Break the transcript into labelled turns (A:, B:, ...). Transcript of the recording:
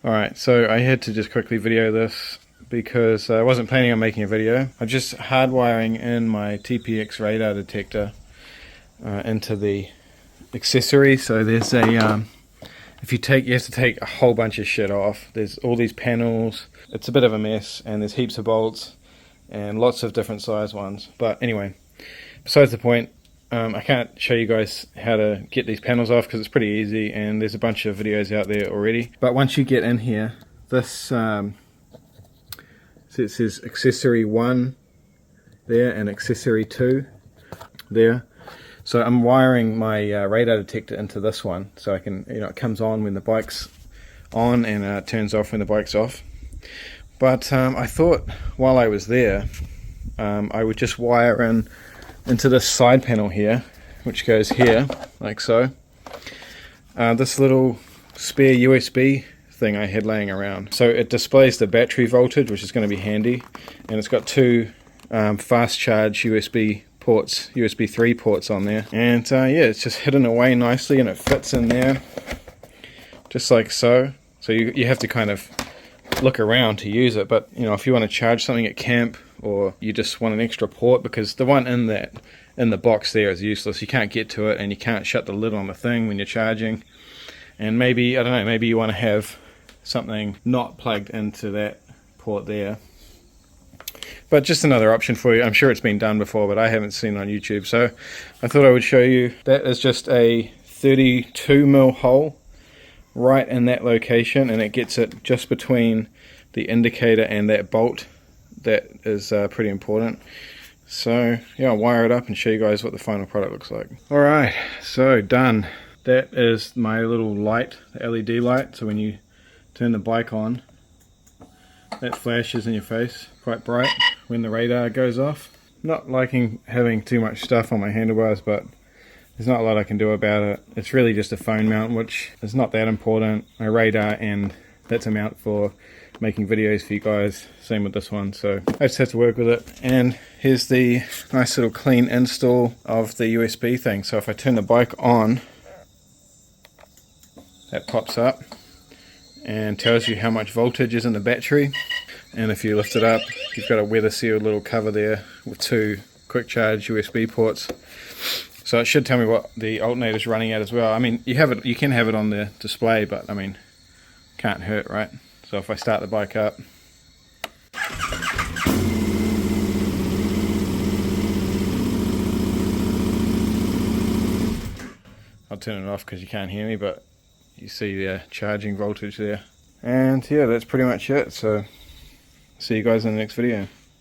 A: Alright, so I had to just quickly video this because I wasn't planning on making a video. I'm just hardwiring in my TPX radar detector into the accessory. So there's a you have to take a whole bunch of shit off. There's all these panels. It's a bit of a mess, and there's heaps of bolts and lots of different size ones. But anyway, besides the point, I can't show you guys how to get these panels off because it's pretty easy, and there's a bunch of videos out there already. But once you get in here, this so it says accessory 1 there and accessory 2 there. So I'm wiring my radar detector into this one, so I can, it comes on when the bike's on and it turns off when the bike's off. But I thought while I was there, I would just wire into this side panel here, which goes here, like so. This little spare USB thing I had laying around. So it displays the battery voltage, which is going to be handy, and it's got two fast charge USB ports, USB 3 ports on there. And yeah, it's just hidden away nicely, and it fits in there, just like so. So you have to kind of look around to use it, but if you want to charge something at camp, or you just want an extra port, because the one in the box there is useless. You can't get to it, and you can't shut the lid on the thing when you're charging. And maybe, I don't know, maybe you want to have something not plugged into that port there. But just another option for you. I'm sure it's been done before, but I haven't seen it on YouTube, so I thought I would show you. That is just a 32mm hole right in that location, and it gets it just between the indicator and that bolt. That is pretty important. So yeah, I'll wire it up and show you guys what the final product looks like. Alright, so done. That is my little light, the LED light. So when you turn the bike on, that flashes in your face quite bright when the radar goes off. Not liking having too much stuff on my handlebars, but there's not a lot I can do about it. It's really just a phone mount, which is not that important. My radar, and that's a mount for making videos for you guys. Same with this one, so I just have to work with it. And here's the nice little clean install of the USB thing. So if I turn the bike on, that pops up and tells you how much voltage is in the battery. And if you lift it up, you've got a weather sealed little cover there with two quick charge USB ports. So it should tell me what the alternator is running at as well. I mean, you can have it on the display, but I mean, can't hurt, right? So if I start the bike up, I'll turn it off because you can't hear me, but you see the charging voltage there. And yeah, that's pretty much it. So see you guys in the next video.